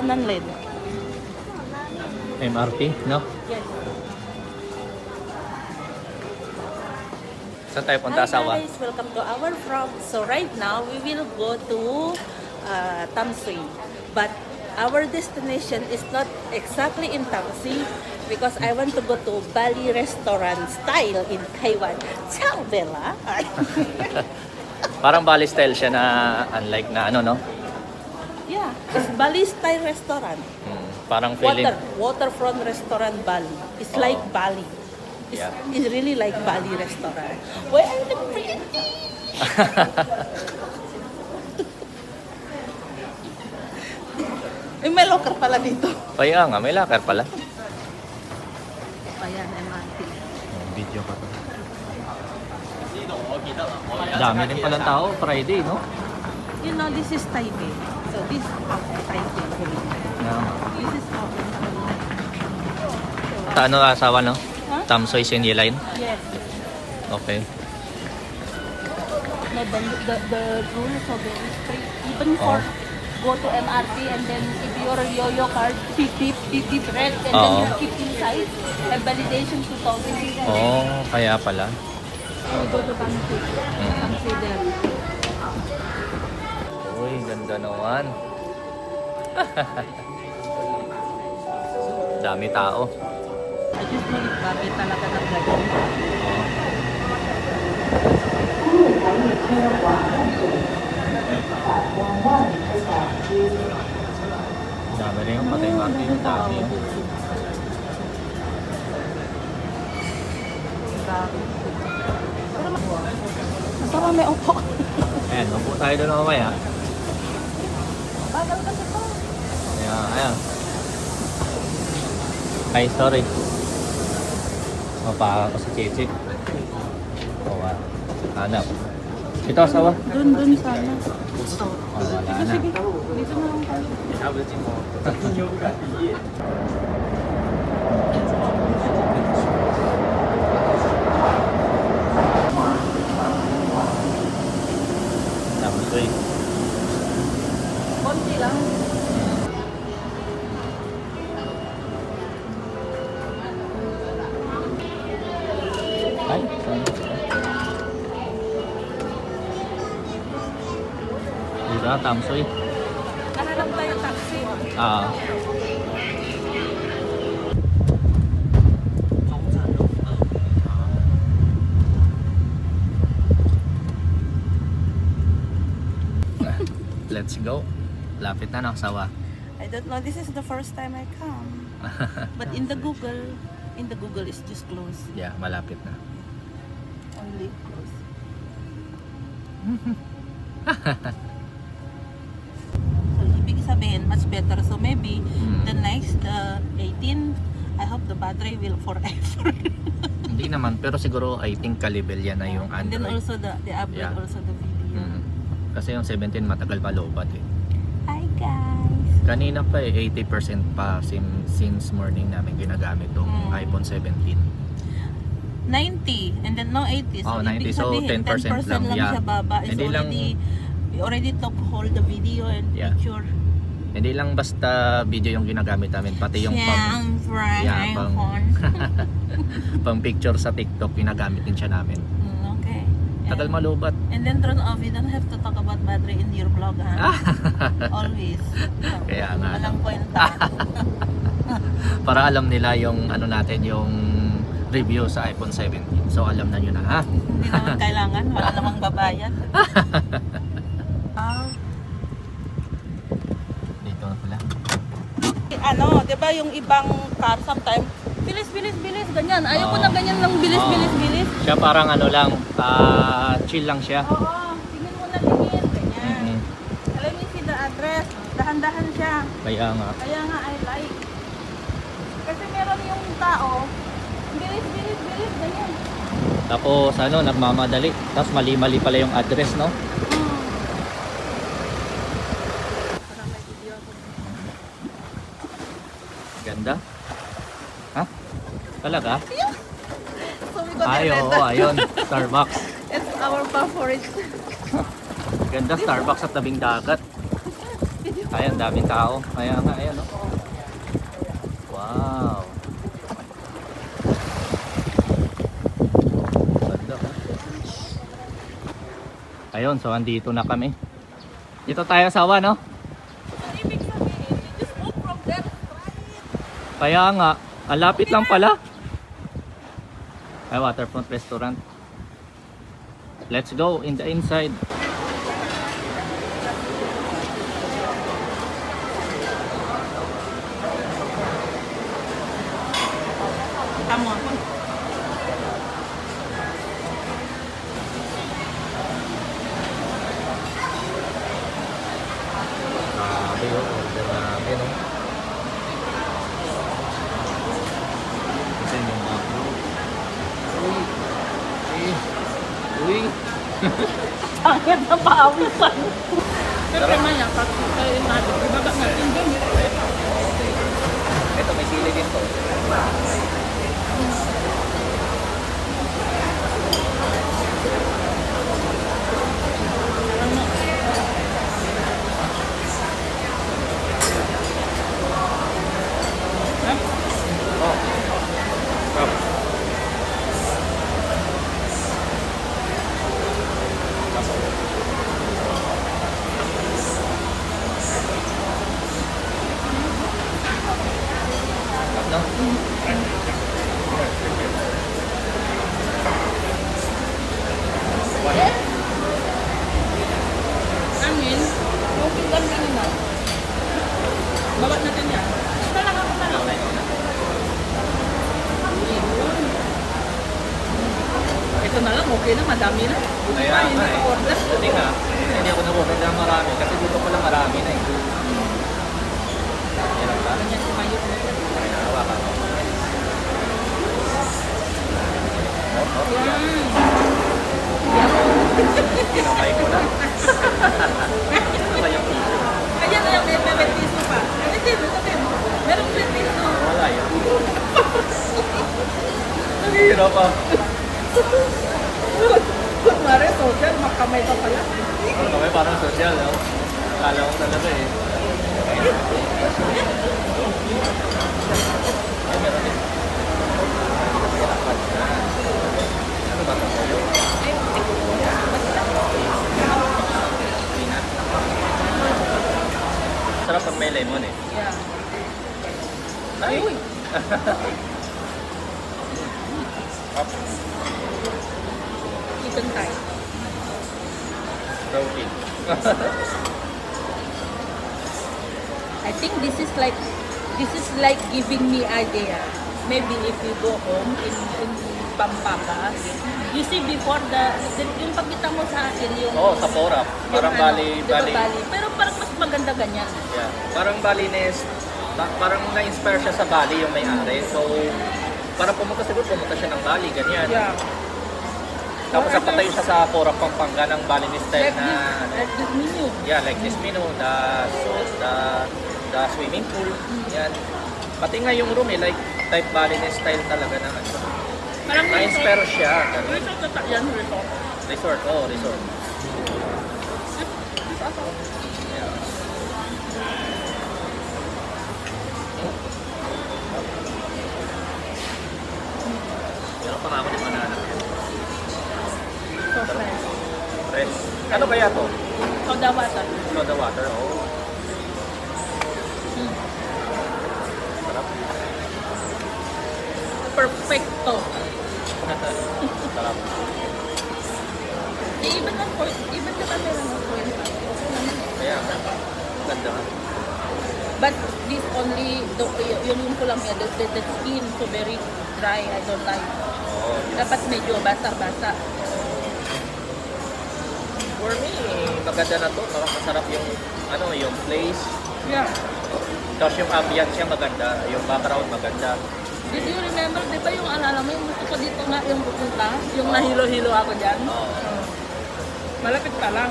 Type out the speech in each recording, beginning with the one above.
kanan lane. MRT, no? Yes. Saan tayo punta, Hi asawa? guys, welcome to our vlog. So right now, we will go to Tamsui. But our destination is not exactly in Tamsui because I want to go to Bali restaurant style in Taiwan. Ciao, Bella! Parang Bali style siya na unlike na ano, no? Yeah, it's Bali style restaurant. Parang feeling... Waterfront restaurant Bali. It's like Bali. Yeah. It's really like Bali restaurant. Where are the pretty? May locker pala dito. Kaya nga, may locker pala. Ayan, MRT. Video pa to. Dami din palang tao, Friday, no? You know, this is Taipei. So this is Taipei. Yeah. This is open. Ano asawa, no? Huh? Tamsoy Senior Line? Yes. Okay. No, the rules are very strict. Even for go to MRT and then if your yo-yo card, beep red and then you keep inside, have validation 2,000. Oh, kaya pala. We go to Tamsui. Tamsui there. Uy, ganda naman. Dami tao. I just know if bakit talaga nag-ganyan. Dami rin yung patay market yung dami. Masama may upo. Ayan, upo tayo doon mamaya. Bagal kasi to. Ayan, ayan. Ay, sorry. Mapaka ko si Chichi. O, hanap. Ito, asawa. Dun sana. O, wala na. Sige, dito na lang tayo. Tamsoy. Konti lang. Ay, saan? Dito, Tamsoy. Nahanap tayo taxi. Ah. Let's go. Lapit na ng sawa. I don't know, this is the first time I come. But in the Google is just close. Yeah, malapit na. Only close. So, ibig sabihin, much better. So, maybe the next 18, I hope the battery will forever. Hindi naman, pero siguro I think kalibel yan na yung And then Android. also the upload Yeah. also the video. Kasi yung 17 matagal pa lobat eh. Hi guys! Kanina pa eh, 80% pa since morning namin ginagamit tong iPhone 17. 90 and then no 80. So, Oh, 90. ibig So, sabihin, 10% lang. Yeah. siya baba. It's Hindi lang- we already took hold the video and Yeah. picture. Hindi lang basta video yung ginagamit namin, pati yung iPhone. pang picture sa TikTok, ginagamit din siya namin. Okay. Tagal malubat. And then turn off, you don't have to talk about battery in your vlog, ha? Always. So, Kaya nga. walang kwenta. Para alam nila yung ano natin, yung review sa iPhone 17. So alam na nyo na, ha? Hindi naman kailangan, wala namang babayad. Dito na pala. Ano, 'di ba yung ibang car sometimes bilis, ganyan. Ayaw ko na ganyan lang bilis. Siya parang ano lang, chill lang siya. Oo, tingin mo na ganyan. Alam niyo si the address, dahan-dahan siya. Kaya nga. Kaya nga I like. Kasi meron yung tao, bilis, ganyan. Tapos ano, nagmamadali. Tapos mali-mali pala yung address, no? Parang may video ako. Ganda. Ha? Talaga? So we got Ay, oo, ayun. Starbucks. It's our favorite. Ganda, Starbucks sa tabing dagat. Video Ayan, daming tao. Kaya nga, ayan o. Wow. Ganda ha. Ayun, so andito na kami. Dito tayo sa awa, no? Ibig sabihin, you just move from there. Kaya nga, ang lapit lang pala. Ay, waterfront restaurant. Let's go in the inside. Tama. Grabe yun, order namin, no? Kasi yung bago. Uy! Uy! Sakit na paawisan. Siyempre maya, pag kayo natin, ibaba natin dyan. Ito, may sili din to. Oh. Sarap. Sarap, no? Amin, okay lang din na. Babat natin yan. Talaga ako talaga. Ito na lang, okay na, madami na. Buti Kaya pa, hindi nga eh. pa order. Hindi nga. Hindi ako nabukin na marami kasi dito pala marami na eh. Yan ba? Ganyan si Mayo. Kaya hawakan ko. Oh, oh. Kinamay ko na. Ano ba yung piso? Kaya na yung may piso pa. Hindi, sabi mo. Meron may piso. Wala yun. Nangihiro pa. Kunwari, social, makamay ka pala. Ano kami parang social, no? Akala ko talaga eh. Ano ba ito? Sarap pag may lemon eh. Yeah. Ay! Uy. Chicken thigh. Roti. I think this is like giving me idea. Maybe if you go home in Pampanga, you see before yung pagkita mo sa akin yung Oo, sa Porap. Parang yung Bali, di ba, Bali. Bali. Pero parang mas maganda ganyan. Yeah. Parang Balinese, parang na-inspire siya sa Bali yung may-ari. So, parang pumunta siya ng Bali, ganyan. Yeah. Tapos Or napatay siya sa Porap, Pampanga ng Balinese style Like na, like this menu. yeah, like this menu, the swimming pool, yan. Pati nga yung room like type Balinese style talaga naman. Parang Na-inspire siya. Ganun. Resort na yan, resort. Resort, oh, resort. Yeah. Meron pa nga ako ng banana. So fresh. Fresh. Ano kaya to? Soda water. Soda water, oh. Sarap. Perfecto. Sarap. Even na po, even ka meron ng point. Okay naman. Kaya, ganda nga. But this only, yung ko lang yan, the skin so very dry, I don't like. Oo. Dapat medyo basa-basa. For me, maganda na to. Masarap yung, yung place. Yeah. Tapos yung ambience niya maganda. Yung background maganda. Did you remember, di ba yung alala mo, yung gusto ko dito nga yung pupunta, yung nahilo-hilo ako dyan? Oo. Malapit pa lang.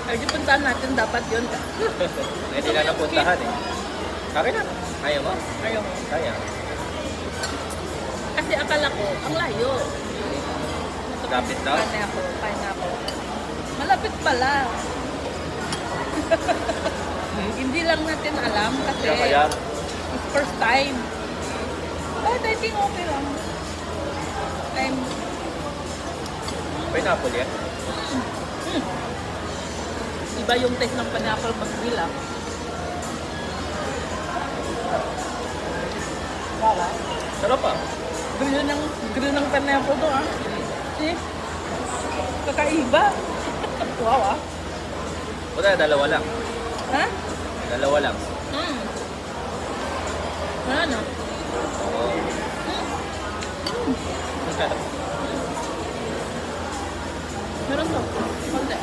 Ay, di puntahan natin dapat yun. Hindi na napuntahan eh. Akin na. Ayaw mo? Ayaw mo. Kaya. Kasi akala ko, ang layo. Lapit na? Pineapple. Malapit pala. Hindi lang natin alam kasi Kaya, it's first time. But I think okay lang. I'm pineapple yan. iba yung taste ng pineapple pag nila. Wala. Sarap ah. Green ng pineapple to ah. Eh, kakaiba. Wow ah. Wala, dalawa lang. Ha? Dalawa lang. Ano? Oo. Meron to. Konti.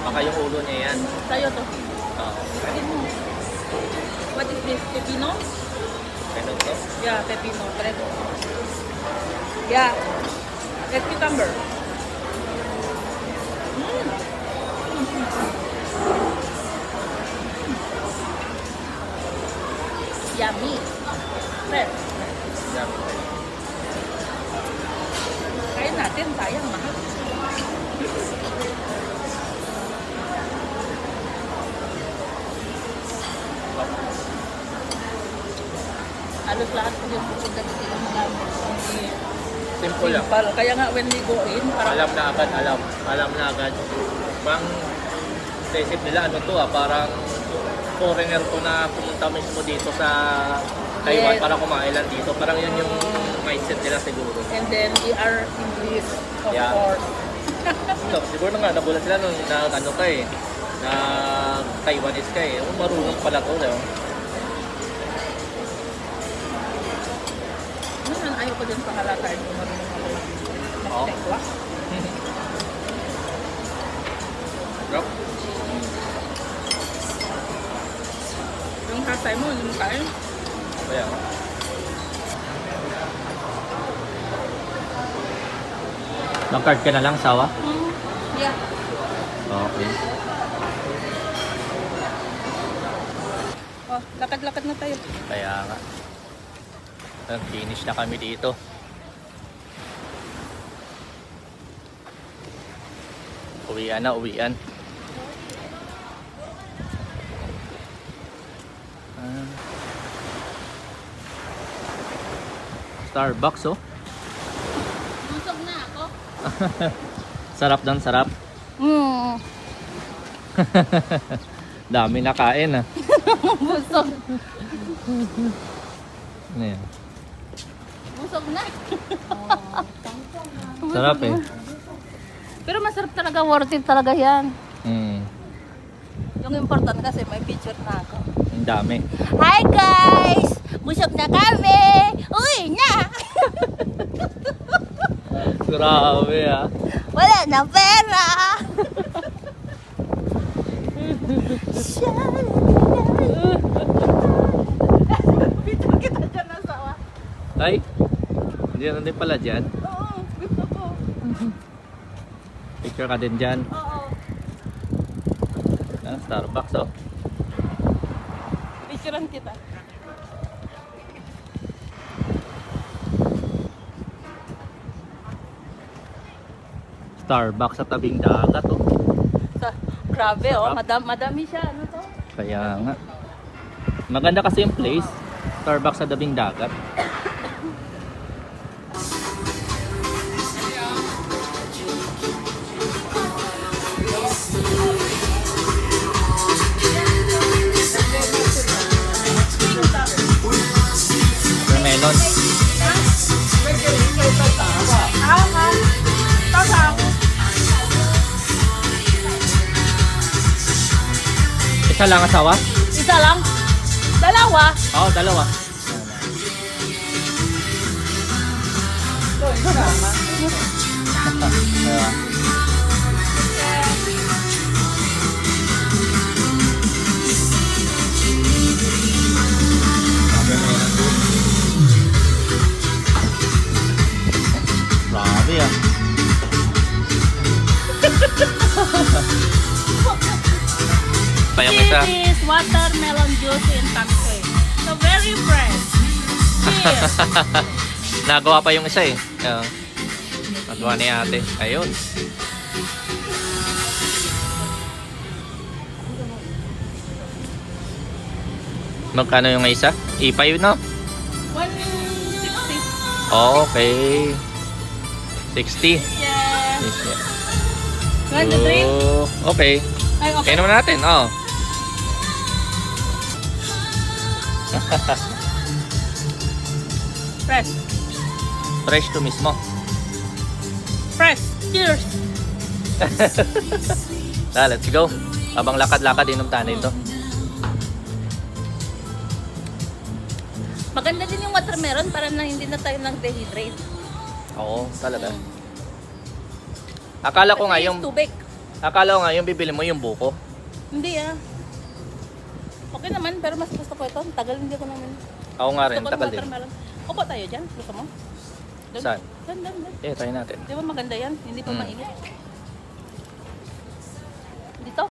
Baka yung ulo niya yan. Tayo to. Oo. Atin mo. What is this? Pepino? Ganun to. Yeah, pepino. Correct. Yeah. Red cucumber. Yummy. Fresh. Yan. Kain natin. Sayang, mahal. Halos lahat ko yung pupunta dito yung magamit. Simple lang. Kaya nga when we go in, parang Alam na agad, alam na agad. Pang isip nila, ano to parang foreigner ko na pumunta mismo dito sa Taiwan Yes. para kumain lang dito. Parang yan yung mindset nila siguro. and then we are English, of Yeah. course. So, siguro nga nagulat sila nung na ano ka na Taiwanese ka marunong pala to. Naman ayaw ko din sa halataan kung marunong ako Oo. mag-tekwa. Sarap. Yung hatay mo, yung kain. Kaya. Mag-card ka na lang, sawa? Yeah. Okay. Oh, lakad-lakad na tayo. Kaya nga. Finish na kami dito. Uwian na, uwian. Starbucks oh. Busog na ako. Sarap doon, sarap. Dami na kain ah. Busog. Ano yan? Busog na. Sarap eh. Pero masarap talaga, worth it talaga yan. Yung important kasi may picture na ako. Ang dami. Hi guys! Busog na kami! Uy na! Grabe ah. Wala na pera! Picture kita dyan na sawa. Ay, hindi na din pala dyan. Oo, gusto ko. Picture ka din dyan. Oo. Starbucks oh. Picturean kita. Starbucks sa tabing dagat oh. Grabe oh, madami siya. Ano to? Kaya nga. Maganda kasi yung place. Starbucks sa tabing dagat. Watermelon. Isa lang asawa? Isa lang? Dalawa? Oo, dalawa. Kaya, grabe ah. Pa yung isa. This is watermelon juice in Tangshui. So very fresh. Cheers! Nagawa pa yung isa eh. Nagawa ni ate. Ayun. Magkano yung isa? E5 no? 160. Okay. 60. Yes. Yes, yes. You want the drink? Oh, okay. Ay, okay. Kainom natin, oh. Fresh. Fresh to mismo. Fresh. Cheers. Let's go. Habang lakad-lakad, inom tayo ito. Maganda din yung watermelon para na hindi na tayo nag-dehydrate. Oo, talaga. Akala ko nga Kasi yung tubig. bibili mo yung buko. Hindi ah. Okay naman, pero mas gusto ko ito. Tagal hindi ko naman. Ako nga rin, Gusto ko ng tagal din. watermelon. Upo tayo dyan. Gusto mo? Doon. Saan? Doon. Eh, try natin. Di ba maganda yan? Hindi pa Mm. mainit.